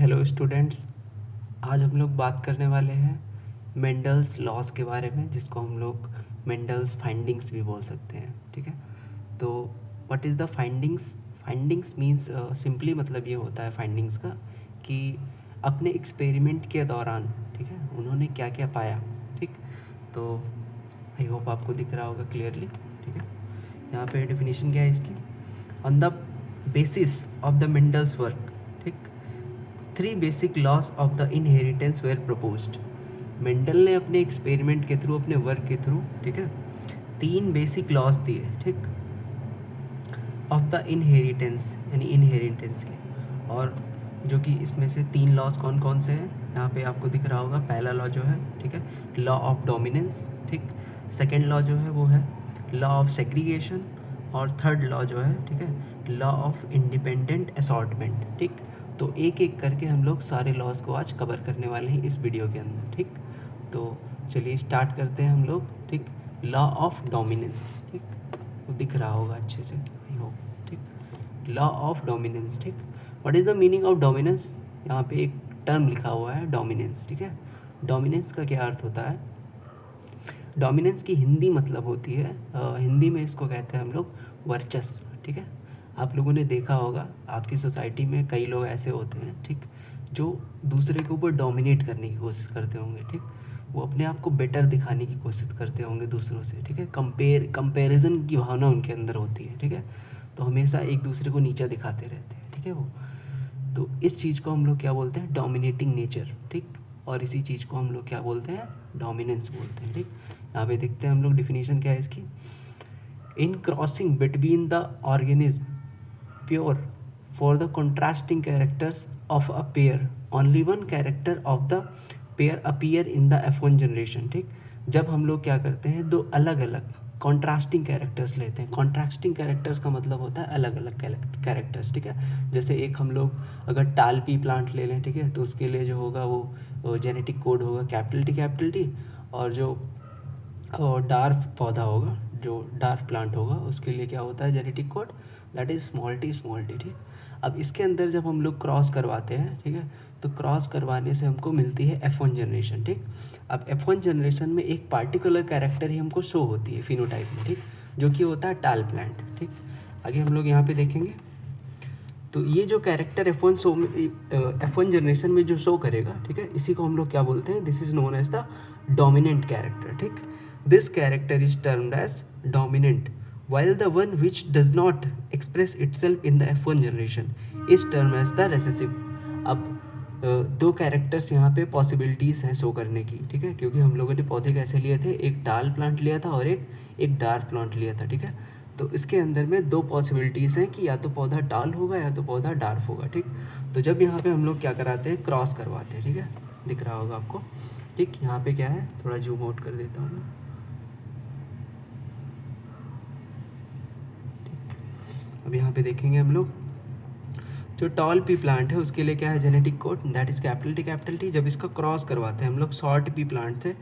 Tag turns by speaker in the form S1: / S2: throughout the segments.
S1: Hello students, आज हम लोग बात करने वाले हैं मेंडल्स लॉस के बारे में, जिसको हम लोग मेंडल्स फाइंडिंग्स भी बोल सकते हैं। ठीक है, तो what is the findings? Findings means simply मतलब ये होता है फाइंडिंग्स का कि अपने एक्सपेरिमेंट के दौरान, ठीक है, उन्होंने क्या क्या पाया। ठीक, तो आई होप आपको दिख रहा होगा क्लियरली। ठीक है, यहाँ पे डेफिनेशन क्या है इसकी? On the basis of the Mendel's work, ठीक, 3 basic laws of the inheritance were proposed. Mendel ने अपने एक्सपेरिमेंट के थ्रू, अपने वर्क के थ्रू, ठीक है, 3 बेसिक लॉस दिए, ठीक, ऑफ द इनहेरिटेंस, यानी इनहेरिटेंस के। और जो कि इसमें से 3 लॉस कौन कौन से हैं, यहाँ पे आपको दिख रहा होगा। पहला लॉ जो है, ठीक है, लॉ ऑफ डोमिनेंस, ठीक। सेकेंड लॉ जो है वो है लॉ ऑफ सेग्रीगेशन। और थर्ड लॉ जो है, ठीक है, लॉ ऑफ इंडिपेंडेंट असॉर्टमेंट। ठीक, तो एक एक करके हम लोग सारे लॉस को आज कवर करने वाले हैं इस वीडियो के अंदर। ठीक, तो चलिए स्टार्ट करते हैं हम लोग। ठीक, लॉ ऑफ डोमिनेंस, ठीक, वो दिख रहा होगा अच्छे से, आई होप। ठीक, लॉ ऑफ डोमिनेंस। ठीक, what is the meaning of dominance? यहाँ पे एक टर्म लिखा हुआ है, डोमिनेंस। ठीक है, डोमिनेंस का क्या अर्थ होता है? डोमिनेंस की हिंदी मतलब होती है, हिंदी में इसको कहते हैं हम लोग वर्चस्व। ठीक है, आप लोगों ने देखा होगा आपकी सोसाइटी में कई लोग ऐसे होते हैं, ठीक, जो दूसरे के ऊपर डोमिनेट करने की कोशिश करते होंगे। ठीक, वो अपने आप को बेटर दिखाने की कोशिश करते होंगे दूसरों से। ठीक है, कंपेरिजन की भावना उनके अंदर होती है। ठीक है, तो हमेशा एक दूसरे को नीचा दिखाते रहते हैं। ठीक है, वो तो इस चीज़ को हम लोग क्या बोलते हैं? Dominating nature. ठीक, और इसी चीज़ को हम लोग क्या बोलते हैं? डोमिनेंस बोलते हैं। ठीक, यहाँ पे देखते हैं हम लोग डिफिनीशन क्या है इसकी। In crossing between the organism pure for the contrasting characters of a pair, only one character of the pair appear in the F1 generation। ठीक, जब हम लोग क्या करते हैं, दो अलग अलग कॉन्ट्रास्टिंग कैरेक्टर्स लेते हैं। कॉन्ट्रास्टिंग कैरेक्टर्स का मतलब होता है अलग अलग कैरेक्टर्स। ठीक है, जैसे एक हम लोग अगर टालपी प्लांट ले लें, ठीक है, तो उसके लिए जो होगा वो जेनेटिक कोड होगा कैपिटल टी। और जो डार्क पौधा होगा, जो डार्क प्लांट होगा, उसके लिए क्या होता है genetic code? That is small T. ठीक, अब इसके अंदर जब हम लोग क्रॉस करवाते हैं, ठीक है, तो क्रॉस करवाने से हमको मिलती है F1 जनरेशन। ठीक, अब F1 जनरेशन में एक पार्टिकुलर कैरेक्टर ही हमको शो होती है फिनोटाइप में, ठीक, जो कि होता है टाल प्लांट। ठीक, आगे हम लोग यहाँ पे देखेंगे, तो ये जो कैरेक्टर F1 जनरेशन में जो शो करेगा, ठीक है, इसी को हम लोग क्या बोलते हैं? This is known as the dominant character. ठीक, this character is termed as dominant, while the one which does not express itself in the F1 generation is termed as the recessive। अब दो कैरेक्टर्स यहाँ पे possibilities हैं show करने की। ठीक है, क्योंकि हम लोगों ने पौधे कैसे लिए थे? एक टाल प्लांट लिया था और एक डार्क प्लांट लिया था। ठीक है, तो इसके अंदर में दो पॉसिबिलिटीज़ हैं कि या तो पौधा टाल होगा या तो पौधा डार्क होगा। ठीक, तो जब यहाँ पे हम लोग क्या कराते हैं? क्रॉस करवाते हैं। ठीक है, दिख रहा होगा आपको। ठीक, यहाँ पे क्या है, थोड़ा जूम आउट कर देता हूँ मैं। अब यहाँ पे देखेंगे हम लोग, जो टॉल पी प्लांट है उसके लिए क्या है genetic code? That is capital T. जब इसका क्रॉस करवाते हैं हम लोग शॉर्ट पी प्लांट से,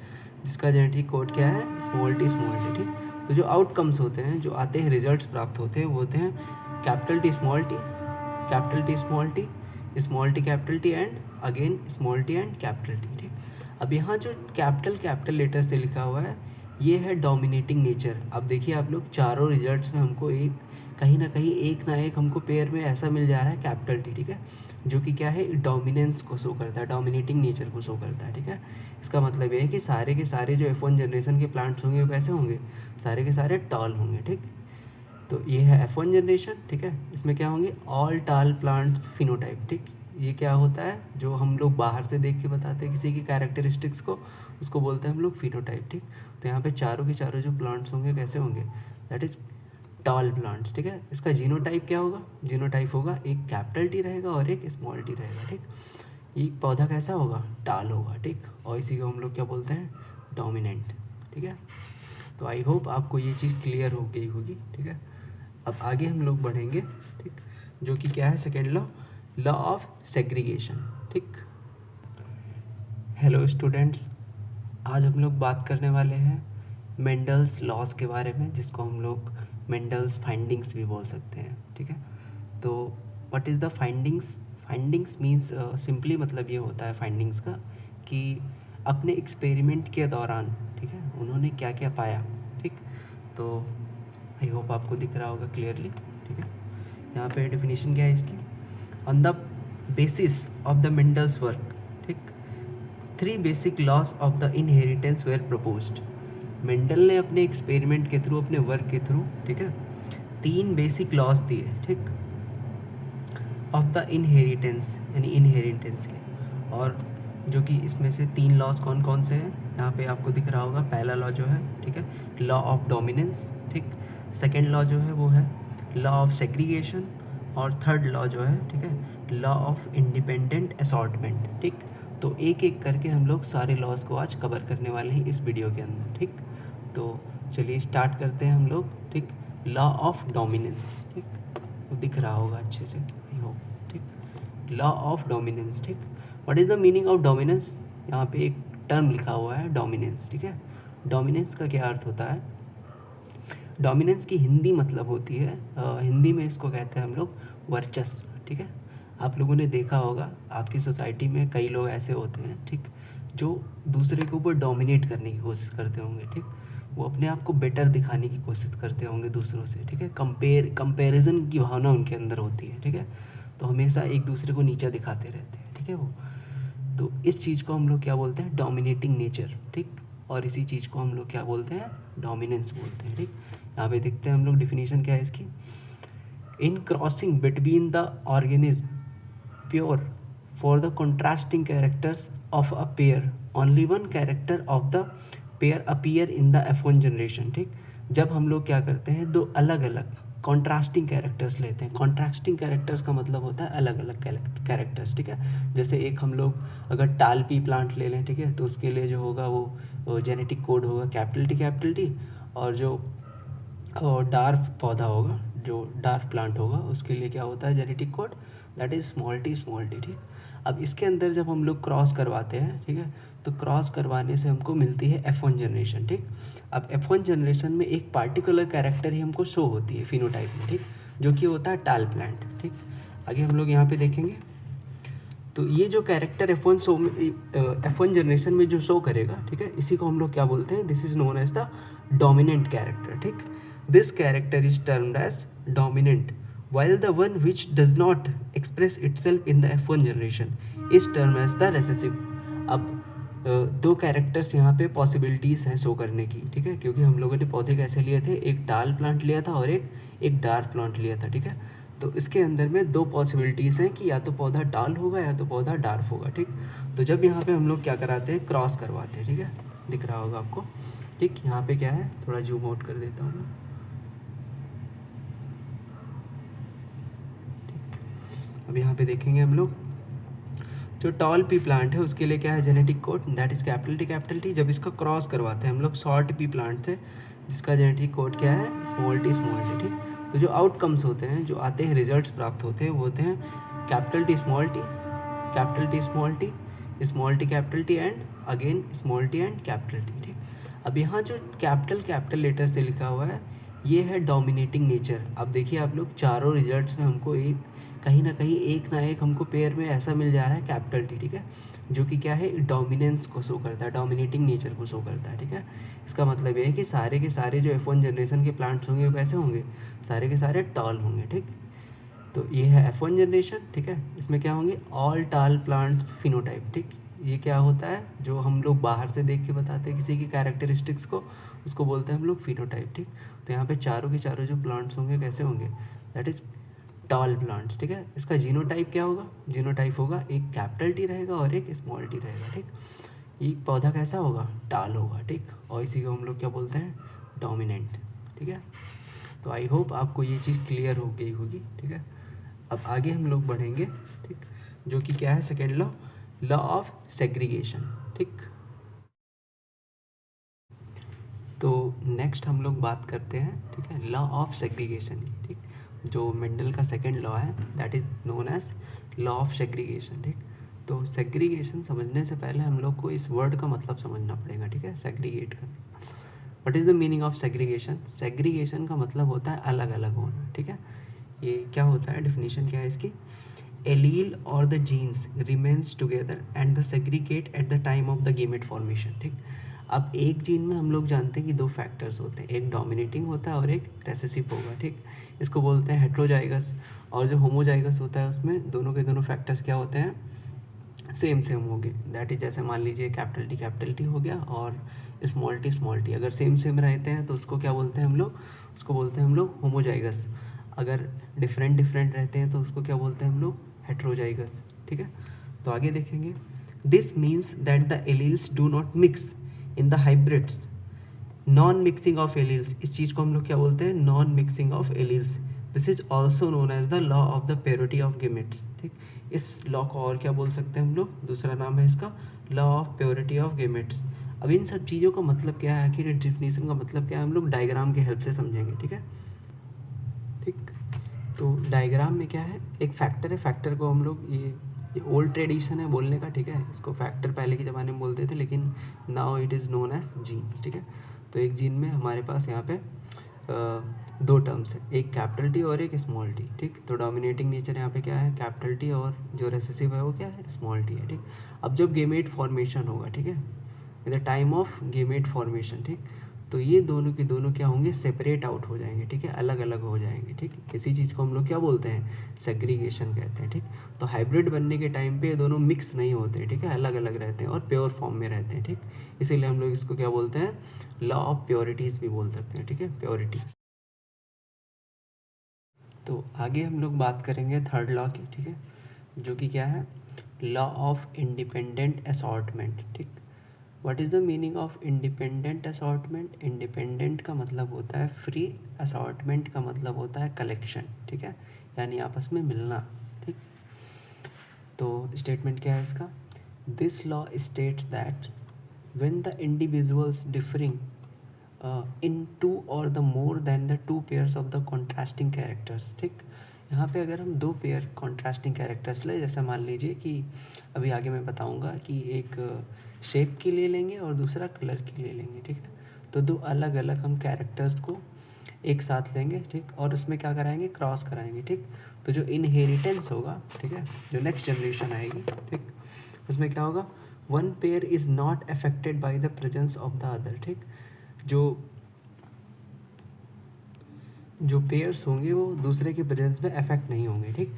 S1: जिसका जेनेटिक कोड क्या है? Small T. ठीक, तो जो आउटकम्स होते हैं, जो आते हैं, रिजल्ट्स प्राप्त होते हैं, वो होते हैं capital T small T, capital T small T capital T and again small T and capital T. ठीक, अब यहाँ जो कैपिटल लेटर से लिखा हुआ है, ये है डोमिनेटिंग नेचर। अब देखिए आप लोग, चारों रिजल्ट्स में हमको कहीं ना कहीं एक ना एक हमको पेयर में ऐसा मिल जा रहा है कैपिटल टी। ठीक है, जो कि क्या है? डोमिनेंस को शो करता है, डोमिनेटिंग नेचर को शो करता है। ठीक है, इसका मतलब ये है कि सारे के सारे जो F1 जनरेशन के प्लांट्स होंगे वो कैसे होंगे? सारे के सारे टॉल होंगे। ठीक, तो ये है F1 जनरेशन। ठीक है, इसमें क्या होंगे? ऑल टाल प्लांट्स फिनोटाइप। ठीक, ये क्या होता है? जो हम लोग बाहर से देख के बताते हैं किसी की कैरेक्टरिस्टिक्स को, उसको बोलते हैं हम लोग फिनोटाइप। ठीक, तो यहाँ पे चारों के चारों जो प्लांट्स होंगे कैसे होंगे? That is tall plants. ठीक है, इसका जीनोटाइप क्या होगा? जीनोटाइप होगा एक कैपिटल टी रहेगा और एक स्मॉल टी रहेगा। ठीक, ये पौधा कैसा होगा? टाल होगा। ठीक, और इसी को हम लोग क्या बोलते हैं? डोमिनेंट। ठीक है, तो आई होप आपको ये चीज़ क्लियर हो गई होगी। ठीक है, अब आगे हम लोग बढ़ेंगे। ठीक, जो कि क्या है? Second law, law of segregation. ठीक, हेलो स्टूडेंट्स, आज हम लोग बात करने वाले हैं मेंडल्स लॉस के बारे में, जिसको हम लोग मेंडल्स फाइंडिंग्स भी बोल सकते हैं। ठीक है, तो what is the findings? Findings means simply मतलब ये होता है फाइंडिंग्स का कि अपने एक्सपेरिमेंट के दौरान, ठीक है, उन्होंने क्या क्या पाया, ठीक। तो आई होप आपको दिख रहा होगा क्लियरली, ठीक है। यहाँ पे डेफिनेशन क्या है इसकी, on the basis of the Mendel's work, ठीक, 3 basic laws of the inheritance were proposed. Mendel ने अपने एक्सपेरिमेंट के थ्रू, अपने वर्क के थ्रू, ठीक है, 3 बेसिक लॉस दिए, ठीक, ऑफ द इनहेरिटेंस यानी इनहेरिटेंस के। और जो कि इसमें से 3 लॉस कौन कौन से हैं, यहाँ पे आपको दिख रहा होगा। पहला लॉ जो है, ठीक है, लॉ ऑफ डोमिनेंस, ठीक। सेकेंड लॉ जो है वो है लॉ ऑफ सेग्रीगेशन, और थर्ड लॉ जो है, ठीक है, लॉ ऑफ इंडिपेंडेंट असॉर्टमेंट, ठीक। तो एक एक करके हम लोग सारे लॉस को आज कवर करने वाले हैं इस वीडियो के अंदर, ठीक। तो चलिए स्टार्ट करते हैं हम लोग, ठीक। लॉ ऑफ डोमिनेंस, ठीक, वो दिख रहा होगा अच्छे से, आई होप, ठीक। लॉ ऑफ डोमिनेंस, ठीक। What is the meaning of dominance, यहाँ पे एक टर्म लिखा हुआ है डोमिनेंस, ठीक है। डोमिनेंस का क्या अर्थ होता है, डोमिनेंस की हिंदी मतलब होती है, हिंदी में इसको कहते हैं हम लोग वर्चस्व, ठीक है। आप लोगों ने देखा होगा आपकी सोसाइटी में कई लोग ऐसे होते हैं, ठीक, जो दूसरे के ऊपर डोमिनेट करने की कोशिश करते होंगे, ठीक। वो अपने आप को बेटर दिखाने की कोशिश करते होंगे दूसरों से, ठीक है। कंपेरिजन की भावना उनके अंदर होती है, ठीक है। तो हमेशा एक दूसरे को नीचा दिखाते रहते हैं, ठीक है वो। तो इस चीज़ को हम लोग क्या बोलते हैं, डोमिनेटिंग नेचर, ठीक। और इसी चीज़ को हम लोग क्या बोलते हैं, डोमिनेंस बोलते हैं, ठीक। यहाँ पे देखते हैं हम लोग डिफिनीशन क्या है इसकी, in crossing between the organism pure for the contrasting characters of a pair, only one character of the pair appear in the F1 generation, ठीक। जब हम लोग क्या करते हैं, दो अलग अलग कॉन्ट्रास्टिंग कैरेक्टर्स लेते हैं। कॉन्ट्रास्टिंग कैरेक्टर्स का मतलब होता है अलग अलग कैरेक्टर्स, ठीक है। जैसे एक हम लोग अगर टालपी प्लांट ले लें, ठीक है, तो उसके लिए जो होगा वो जेनेटिक कोड होगा कैपिटल टी, और जो डार्क पौधा होगा, जो डार्क प्लांट होगा, उसके लिए क्या होता है genetic code, that is small T, ठीक। अब इसके अंदर जब हम लोग क्रॉस करवाते हैं, ठीक है, तो क्रॉस करवाने से हमको मिलती है F1 जनरेशन, ठीक। अब F1 जनरेशन में एक पार्टिकुलर कैरेक्टर ही हमको शो होती है फिनोटाइप में, ठीक, जो कि होता है टाल प्लांट, ठीक। आगे हम लोग यहाँ पे देखेंगे, तो ये जो कैरेक्टर F1 जनरेशन में जो शो करेगा, ठीक है, इसी को हम लोग क्या बोलते हैं, this is known as the dominant character, ठीक। This character is termed as dominant, while the one which does not express itself in the F1 generation is termed as the recessive। अब दो कैरेक्टर्स यहाँ पे possibilities हैं show करने की, ठीक है, क्योंकि हम लोगों ने पौधे कैसे लिए थे, एक टाल प्लांट लिया था और एक डार्क प्लांट लिया था, ठीक है। तो इसके अंदर में दो पॉसिबिलिटीज़ हैं कि या तो पौधा टाल होगा या तो पौधा डार्क होगा, ठीक। तो जब यहाँ पे हम लोग क्या कराते हैं, क्रॉस करवाते हैं, ठीक है, दिख रहा होगा आपको, ठीक। यहाँ पे क्या है, थोड़ा जूम आउट कर देता हूँ मैं, अब यहाँ पे देखेंगे हम लोग, जो टॉल पी प्लांट है उसके लिए क्या है genetic code, that is capital T. जब इसका क्रॉस करवाते हैं हम लोग शॉर्ट पी प्लांट से, जिसका जेनेटिक कोड क्या है, स्मॉल टी, ठीक। तो जो आउटकम्स होते हैं, जो आते हैं, रिजल्ट्स प्राप्त होते हैं, वो होते हैं capital T small T, capital T and again small T and capital T, ठीक। अब यहाँ जो कैपिटल लेटर से लिखा हुआ है, ये है डोमिनेटिंग नेचर। अब देखिए आप लोग, चारों रिजल्ट्स में हमको कहीं ना एक हमको पेयर में ऐसा मिल जा रहा है कैपिटल टी, ठीक है, जो कि क्या है, डोमिनेंस को शो करता है, डोमिनेटिंग नेचर को शो करता है, ठीक है। इसका मतलब ये है कि सारे के सारे जो F1 जनरेशन के प्लांट्स होंगे वो कैसे होंगे, सारे के सारे टॉल होंगे, ठीक। तो ये है F1 जनरेशन, ठीक है। इसमें क्या होंगे, ऑल टाल प्लांट्स फिनोटाइप, ठीक। ये क्या होता है, जो हम लोग बाहर से देख के बताते हैं किसी की कैरेक्टरिस्टिक्स को, उसको बोलते हैं हम लोग फिनोटाइप, ठीक। तो यहाँ पे चारों के चारों जो प्लांट्स होंगे कैसे होंगे, दैट इज़ टॉल प्लांट्स, ठीक है। इसका जीनोटाइप क्या होगा, जीनोटाइप होगा एक कैपिटल टी रहेगा और एक स्मॉल टी रहेगा, ठीक। ये पौधा कैसा होगा, टाल होगा, ठीक। और इसी को हम लोग क्या बोलते हैं, डोमिनेंट, ठीक है। तो आई होप आपको ये चीज़ क्लियर हो गई होगी, ठीक है। अब आगे हम लोग बढ़ेंगे, ठीक, जो कि क्या है second law, law of segregation, ठीक। तो नेक्स्ट हम लोग बात करते हैं, ठीक है, लॉ ऑफ सेग्रीगेशन की, ठीक। जो मेंडल का सेकेंड लॉ है, that is known as law of segregation, ठीक। तो सेग्रीगेशन समझने से पहले हम लोग को इस वर्ड का मतलब समझना पड़ेगा, ठीक है, सेग्रीगेट करने। What is the meaning of segregation, segregation का मतलब होता है अलग अलग होना, ठीक है। ये क्या होता है, डेफिनेशन क्या है इसकी, एलील और the genes remains together and the segregate at the time of the gamete formation, ठीक। अब एक जीन में हम लोग जानते हैं कि 2 फैक्टर्स होते हैं, एक डोमिनेटिंग होता है और एक रेसेसिव होगा, ठीक। इसको बोलते हैं हेट्रोजाइगस। और जो होमोजाइगस होता है उसमें दोनों के दोनों फैक्टर्स क्या होते हैं, सेम हो गए। दैट इज जैसे मान लीजिए कैपिटल टी हो गया और स्मॉल टी अगर सेम रहते हैं तो उसको क्या बोलते हैं हम लोग, उसको बोलते हैं हम लोग होमोजाइगस। अगर डिफरेंट रहते हैं तो उसको क्या बोलते हैं हम लोग, हेट्रोजाइगस, ठीक है। तो आगे देखेंगे, this means that the alleles do not mix in the hybrids. Non mixing of alleles, इस चीज़ को हम लोग क्या बोलते हैं, non mixing of alleles. This is also known as the law of the purity of gametes, ठीक। इस लॉ को और क्या बोल सकते हैं हम लोग, दूसरा नाम है इसका law of purity of gametes. अब इन सब चीज़ों का मतलब क्या है, आखिर डेफिनेशन का मतलब क्या है, हम लोग डायग्राम की हेल्प से समझेंगे, ठीक है। ठीक, तो डायग्राम में क्या है, एक फैक्टर है, फैक्टर को हम लोग ये ओल्ड ट्रेडिशन है बोलने का, ठीक है। इसको फैक्टर पहले के ज़माने में बोलते थे, लेकिन now it is known as genes, ठीक है। तो एक जीन में हमारे पास यहाँ पे 2 टर्म्स है, एक कैपिटल टी और एक स्मॉल टी, ठीक। तो डोमिनेटिंग नेचर यहाँ पे क्या है, कैपिटल टी, और जो रेसेसिव है वो क्या है, स्मॉल टी है, ठीक। अब जब गेमेट फॉर्मेशन होगा, ठीक है, in the time of gamete formation, ठीक, तो ये दोनों के दोनों क्या होंगे, सेपरेट आउट हो जाएंगे, ठीक है, अलग अलग हो जाएंगे, ठीक। इसी चीज़ को हम लोग क्या बोलते हैं, सेग्रीगेशन कहते हैं, ठीक। तो हाइब्रिड बनने के टाइम पे ये दोनों मिक्स नहीं होते, ठीक है, अलग अलग रहते हैं और प्योर फॉर्म में रहते हैं, ठीक। इसीलिए हम लोग इसको क्या बोलते हैं, लॉ ऑफ प्योरिटीज़ भी बोल सकते हैं, ठीक है, प्योरिटी। तो आगे हम लोग बात करेंगे थर्ड लॉ की, ठीक है, जो कि क्या है, लॉ ऑफ इंडिपेंडेंट असॉर्टमेंट, ठीक। What is the meaning of independent assortment? Independent का मतलब होता है फ्री, असॉर्टमेंट का मतलब होता है कलेक्शन, ठीक है, यानी आपस में मिलना, ठीक। तो स्टेटमेंट क्या है इसका, this law states that when the individuals differing in two or the more than the 2 pairs of the contrasting characters, ठीक। यहाँ पे अगर हम 2 पेयर कॉन्ट्रास्टिंग कैरेक्टर्स ले, जैसे मान लीजिए कि अभी आगे मैं बताऊँगा कि एक शेप के लिए लेंगे और दूसरा कलर के लिए लेंगे, ठीक है। तो 2 अलग अलग हम कैरेक्टर्स को एक साथ लेंगे, ठीक, और उसमें क्या कराएंगे, क्रॉस कराएंगे, ठीक। तो जो इनहेरिटेंस होगा, ठीक है, जो नेक्स्ट जनरेशन आएगी, ठीक, उसमें क्या होगा, 1 pair is not affected by the presence of the other, ठीक। जो जो पेयर्स होंगे वो दूसरे के प्रेजेंस में अफेक्ट नहीं होंगे, ठीक।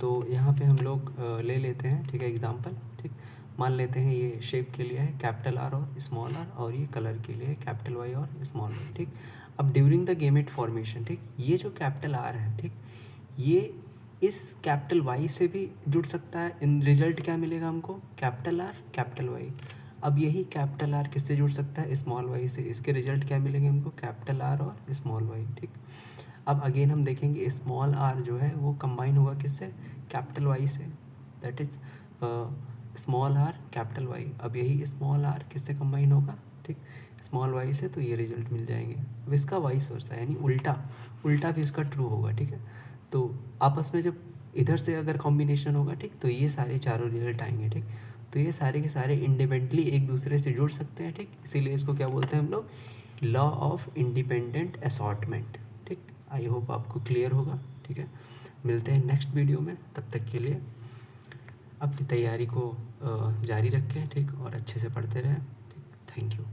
S1: तो यहाँ पे हम लोग ले लेते हैं, ठीक है, एग्जांपल, ठीक। मान लेते हैं ये शेप के लिए है कैपिटल आर और स्मॉल आर, और ये कलर के लिए है कैपिटल वाई और स्मॉल वाई, ठीक। अब ड्यूरिंग द गेमेट फॉर्मेशन, ठीक, ये जो कैपिटल आर है, ठीक, ये इस कैपिटल वाई से भी जुड़ सकता है, इन रिजल्ट क्या मिलेगा हमको, कैपिटल आर कैपिटल वाई। अब यही कैपिटल आर किससे जुड़ सकता है, स्मॉल वाई से, इसके रिजल्ट क्या मिलेंगे हमको, कैपिटल आर और स्मॉल वाई, ठीक। अब अगेन हम देखेंगे स्मॉल आर जो है वो कंबाइन होगा किससे, कैपिटल वाई से, that is small r capital Y. अब यही स्मॉल आर किससे कंबाइन होगा, ठीक, स्मॉल वाई से, तो ये रिजल्ट मिल जाएंगे। अब इसका वाइस वर्सा यानी उल्टा उल्टा भी इसका ट्रू होगा, ठीक है। तो आपस में जब इधर से अगर कॉम्बिनेशन होगा, ठीक, तो ये सारे चारों रिजल्ट आएंगे, ठीक। तो ये सारे के सारे इंडिपेंडेंटली एक दूसरे से जुड़ सकते हैं, ठीक। इसीलिए इसको क्या बोलते हैं हम लोग, लॉ ऑफ इंडिपेंडेंट असॉर्टमेंट, ठीक। आई होप आपको क्लियर होगा, ठीक है। मिलते हैं नेक्स्ट वीडियो में, तब तक के लिए अपनी तैयारी को जारी रखें, ठीक, और अच्छे से पढ़ते रहें, ठीक। Thank you.